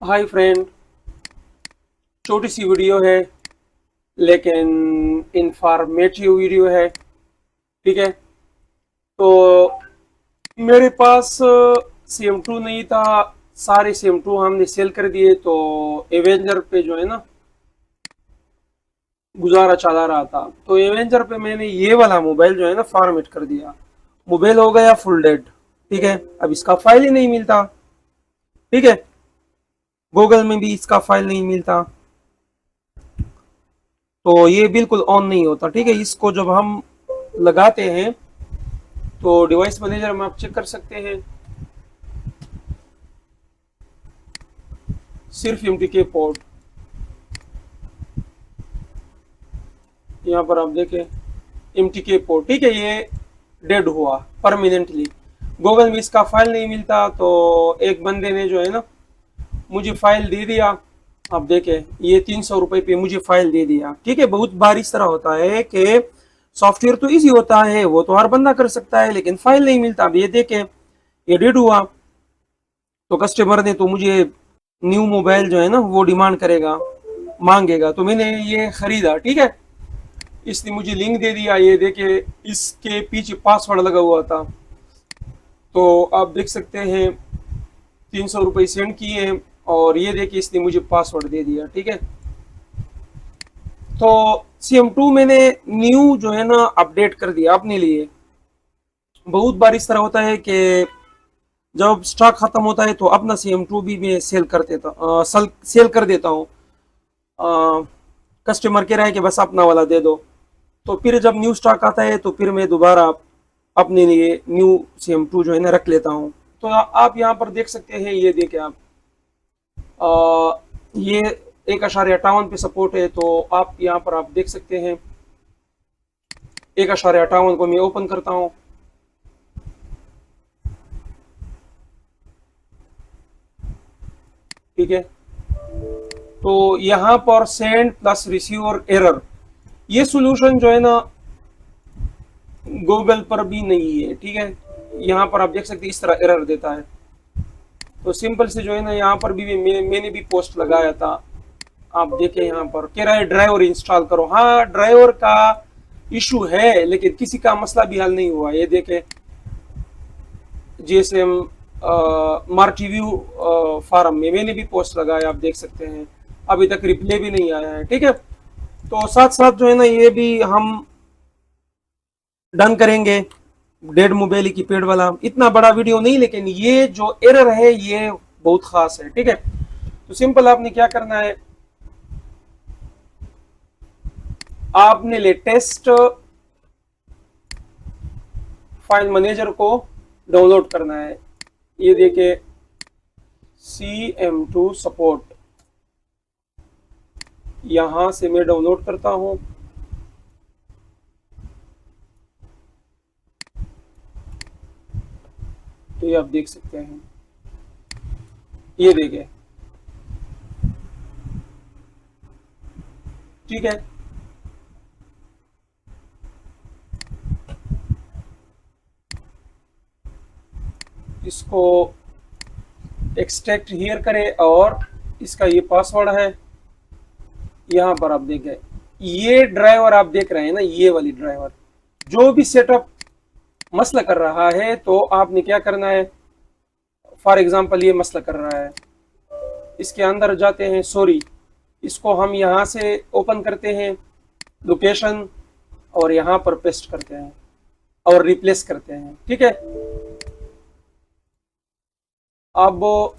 Hi friend. छोटी सी video है लेकिन इंफॉर्मेटिव वीडियो है। ठीक है। तो मेरे पास CM2 नहीं था। सारे CM2 हमने सेल कर दिए तो एवेंजर पे जो है ना गुजारा चला रहा था। तो एवेंजर पे मैंने ये वाला मोबाइल जो है ना फॉर्मेट कर दिया। मोबाइल हो गया फुल डेड। ठीक है। अब इसका फाइल ही नहीं मिलता। ठीक है। गूगल में भी इसका फाइल नहीं मिलता। तो ये बिल्कुल ऑन नहीं होता। ठीक है। इसको जब हम लगाते हैं तो डिवाइस मैनेजर में आप चेक कर सकते हैं। सिर्फ MTK पोर्ट यहाँ पर आप देखें। MTK पोर्ट ठीक है। ये डेड हुआ परमानेंटली। गूगल में इसका फाइल नहीं मिलता तो एक बंदे ने जो है ना मुझे फाइल दे दिया। आप देखें ये 300 रुपये पे मुझे फाइल दे दिया। ठीक है। बहुत बार इस तरह होता है कि सॉफ्टवेयर तो इजी होता है, वो तो हर बंदा कर सकता है, लेकिन फाइल नहीं मिलता। अब ये देखें ये डेड हुआ। तो कस्टमर ने तो मुझे न्यू मोबाइल जो है ना वो डिमांड करेगा, मांगेगा। तो मैंने ये खरीदा। ठीक है। इसने मुझे लिंक दे दिया। ये देखे इसके पीछे पासवर्ड लगा हुआ था। तो आप देख सकते हैं 300 रुपये सेंड किए और ये देखिए इसने मुझे पासवर्ड दे दिया। ठीक है। तो CM2 मैंने न्यू जो है ना अपडेट कर दिया अपने लिए। बहुत बार इस तरह होता है कि जब स्टॉक खत्म होता है तो अपना CM2 भी मैं सेल कर देता हूँ। कस्टमर कह रहा है कि बस अपना वाला दे दो। तो फिर जब न्यू स्टॉक आता है तो फिर मैं दोबारा अपने लिए न्यू CM2 जो है ना रख लेता हूँ। तो आप यहाँ पर देख सकते हैं। ये देखें आप, ये 1.58 पे सपोर्ट है। तो आप यहाँ पर आप देख सकते हैं 1.58 को मैं ओपन करता हूँ। ठीक है। तो यहाँ पर सेंड प्लस रिसीवर एरर, ये सोल्यूशन जो है ना गूगल पर भी नहीं है। ठीक है। यहाँ पर आप देख सकते हैं इस तरह एरर देता है। तो सिंपल से जो है ना यहाँ पर भी मैंने भी पोस्ट लगाया था। आप देखें यहाँ पर कह रहा है ड्राइवर इंस्टॉल करो। हाँ, ड्राइवर का इशू है लेकिन किसी का मसला भी हल नहीं हुआ। ये देखें GSM मार्ट रिव्यू फार्म में मैंने भी पोस्ट लगाया, आप देख सकते हैं। अभी तक रिप्लाई भी नहीं आया है। ठीक है। तो साथ साथ जो है ना ये भी हम डन करेंगे। डेड मोबाइल की पेड वाला इतना बड़ा वीडियो नहीं, लेकिन ये जो एरर है ये बहुत खास है। ठीक है। तो सिंपल आपने क्या करना है, आपने लेटेस्ट फाइल मैनेजर को डाउनलोड करना है। ये देखिए CM2 सपोर्ट, यहां से मैं डाउनलोड करता हूं। तो ये आप देख सकते हैं। ये देखिए। ठीक है। इसको एक्सट्रैक्ट हियर करें और इसका ये पासवर्ड है। यहाँ पर आप देखें ये ड्राइवर आप देख रहे हैं ना, ये वाली ड्राइवर जो भी सेटअप मसला कर रहा है तो आपने क्या करना है। फॉर एग्जांपल ये मसला कर रहा है, इसके अंदर जाते हैं। सॉरी, इसको हम यहाँ से ओपन करते हैं लोकेशन और यहाँ पर पेस्ट करते हैं और रिप्लेस करते हैं। ठीक है। अब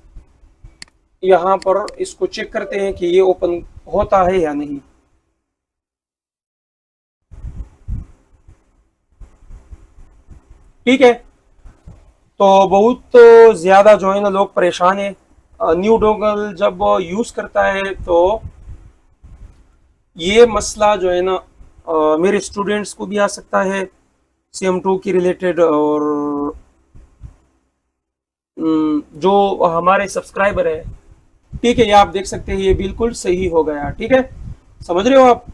यहाँ पर इसको चेक करते हैं कि ये ओपन होता है या नहीं। ठीक है। तो बहुत ज्यादा जो है ना लोग परेशान है। न्यू डोगल जब यूज करता है तो ये मसला जो है ना मेरे स्टूडेंट्स को भी आ सकता है CM2 की रिलेटेड। और जो हमारे सब्सक्राइबर है, ठीक है, ये आप देख सकते हैं ये बिल्कुल सही हो गया। ठीक है। समझ रहे हो आप।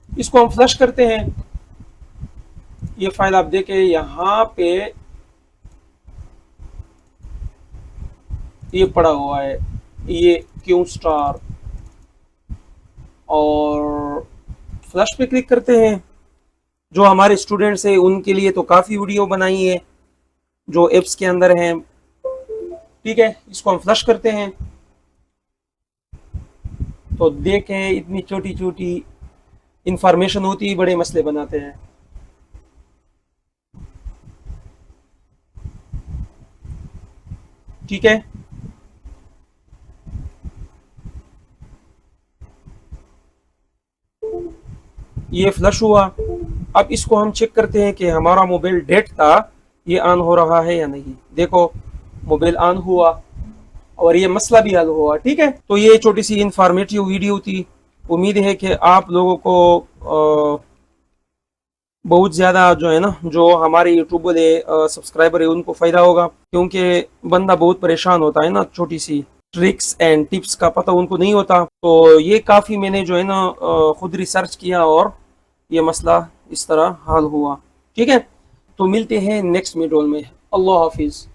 इसको हम फ्लश करते हैं। ये फाइल आप देखें यहाँ पे ये पड़ा हुआ है। ये क्यू स्टार और फ्लश पे क्लिक करते हैं। जो हमारे स्टूडेंट्स हैं उनके लिए तो काफ़ी वीडियो बनाई है जो एप्स के अंदर हैं। ठीक है, इसको हम फ्लश करते हैं तो देखें इतनी छोटी छोटी इंफॉर्मेशन होती है, बड़े मसले बनाते हैं। ठीक है, ये फ्लश हुआ। अब इसको हम चेक करते हैं कि हमारा मोबाइल डेट था ये ऑन हो रहा है या नहीं। देखो मोबाइल ऑन हुआ और ये मसला भी हल हुआ। ठीक है, तो ये छोटी सी इंफॉर्मेटिव वीडियो थी। उम्मीद है कि आप लोगों को बहुत ज़्यादा जो है ना, जो हमारे यूट्यूब वाले सब्सक्राइबर है उनको फ़ायदा होगा, क्योंकि बंदा बहुत परेशान होता है ना, छोटी सी ट्रिक्स एंड टिप्स का पता उनको नहीं होता। तो ये काफ़ी मैंने जो है ना खुद रिसर्च किया और ये मसला इस तरह हल हुआ। ठीक है, तो मिलते हैं नेक्स्ट वीडियो में। अल्लाह हाफिज़।